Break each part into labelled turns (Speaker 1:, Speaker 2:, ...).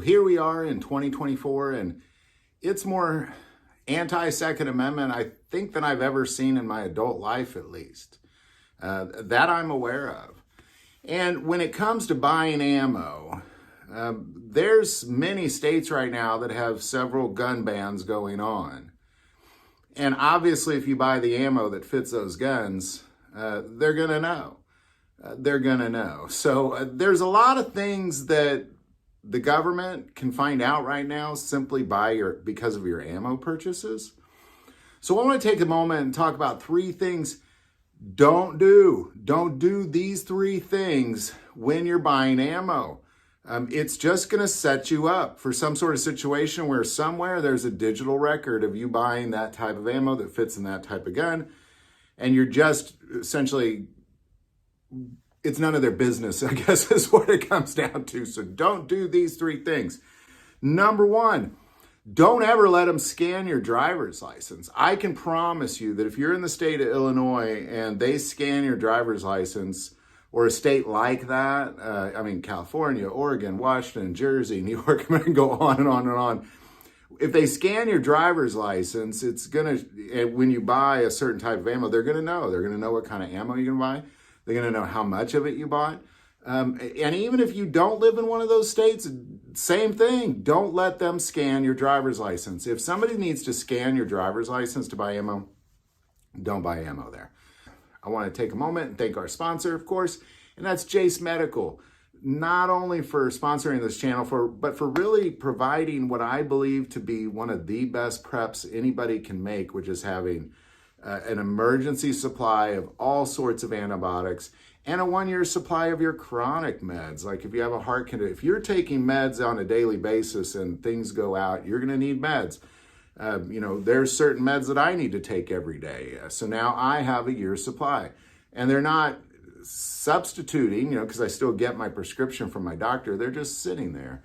Speaker 1: here we are in 2024, and it's more anti-Second Amendment, I think, than I've ever seen in my adult life, at least, that I'm aware of. And when it comes to buying ammo, there's many states right now that have several gun bans going on. And obviously, if you buy the ammo that fits those guns, they're going to know. They're going to know. So there's a lot of things that the government can find out right now simply because of your ammo purchases. So I want to take a moment and talk about 3 things don't do. Don't do these 3 things when you're buying ammo. It's just going to set you up for some sort of situation where somewhere there's a digital record of you buying that type of ammo that fits in that type of gun. And you're just essentially, it's none of their business, I guess, is what it comes down to. So don't do these 3 things. Number 1, don't ever let them scan your driver's license. I can promise you that if you're in the state of Illinois and they scan your driver's license, or a state like that, California, Oregon, Washington, Jersey, New York, I'm going to go on and on and on. If they scan your driver's license, it's going to, when you buy a certain type of ammo, they're going to know. They're going to know what kind of ammo you're going to buy. They're going to know how much of it you bought. And even if you don't live in one of those states, same thing. Don't let them scan your driver's license. If somebody needs to scan your driver's license to buy ammo, don't buy ammo there. I want to take a moment and thank our sponsor, of course, and that's Jace Medical. Not only for sponsoring this channel, but for really providing what I believe to be one of the best preps anybody can make, which is having an emergency supply of all sorts of antibiotics and a 1-year supply of your chronic meds. Like if you have a heart condition, if you're taking meds on a daily basis and things go out, you're going to need meds. There's certain meds that I need to take every day. So now I have a year's supply, and they're not substituting, because I still get my prescription from my doctor. They're just sitting there.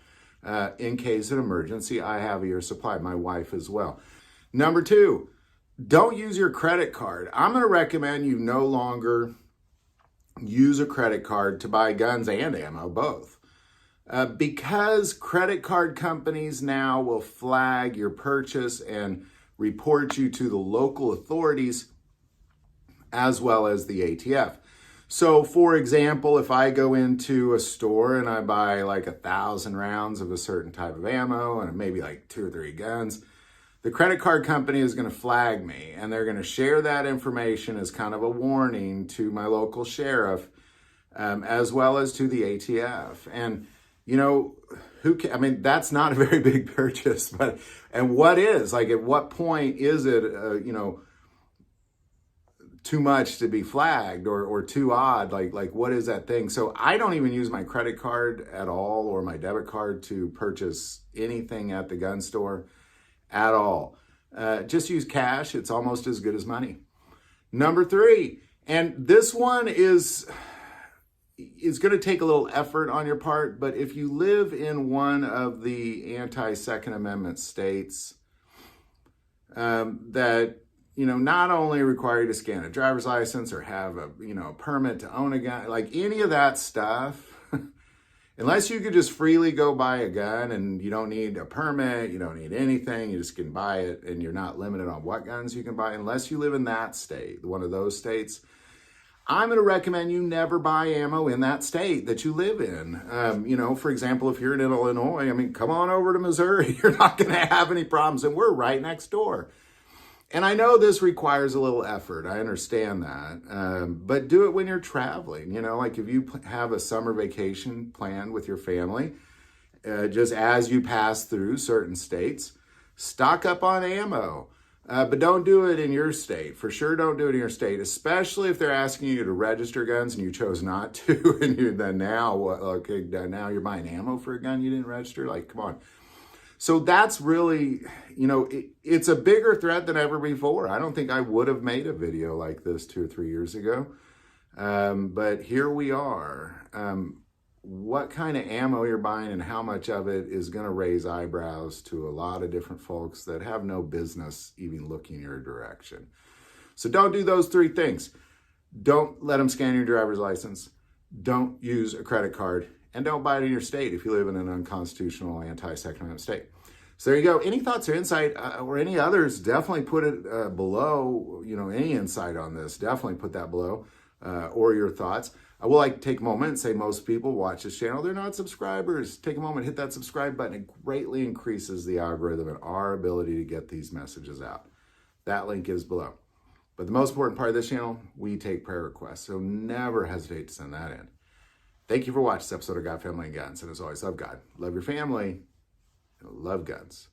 Speaker 1: In case of an emergency, I have a year's supply, my wife as well. Number 2, don't use your credit card. I'm going to recommend you no longer use a credit card to buy guns and ammo, both. Because credit card companies now will flag your purchase and report you to the local authorities as well as the ATF. So for example, if I go into a store and I buy like 1,000 rounds of a certain type of ammo and maybe like 2 or 3 guns, the credit card company is going to flag me, and they're going to share that information as kind of a warning to my local sheriff, as well as to the ATF. And that's not a very big purchase, and what is, like, at what point is it, too much to be flagged or too odd? Like what is that thing? So I don't even use my credit card at all or my debit card to purchase anything at the gun store at all. Just use cash. It's almost as good as money. Number 3, and this one is going to take a little effort on your part, but if you live in one of the anti-Second Amendment states that, not only require you to scan a driver's license or have a permit to own a gun, like any of that stuff, unless you could just freely go buy a gun and you don't need a permit, you don't need anything, you just can buy it and you're not limited on what guns you can buy, unless you live in that state, one of those states, I'm going to recommend you never buy ammo in that state that you live in. For example, if you're in Illinois, come on over to Missouri. You're not going to have any problems, and we're right next door. And I know this requires a little effort. I understand that. But do it when you're traveling. Like if you have a summer vacation planned with your family, just as you pass through certain states, stock up on ammo. But don't do it in your state. For sure, don't do it in your state, especially if they're asking you to register guns and you chose not to. And now you're buying ammo for a gun you didn't register. Like, come on. So that's really, it's a bigger threat than ever before. I don't think I would have made a video like this 2 or 3 years ago. But here we are. What kind of ammo you're buying and how much of it is going to raise eyebrows to a lot of different folks that have no business even looking your direction. So don't do those 3 things. Don't let them scan your driver's license. Don't use a credit card. and don't buy it in your state if you live in an unconstitutional anti-Second Amendment state. So there you go. Any thoughts or insight or any others, definitely put it below. Any insight on this, definitely put that below or your thoughts. I will take a moment and say most people watch this channel, they're not subscribers. Take a moment, hit that subscribe button. It greatly increases the algorithm and our ability to get these messages out. That link is below. But the most important part of this channel, we take prayer requests. So never hesitate to send that in. Thank you for watching this episode of God, Family, and Guns. And as always, love God, love your family, and love guns.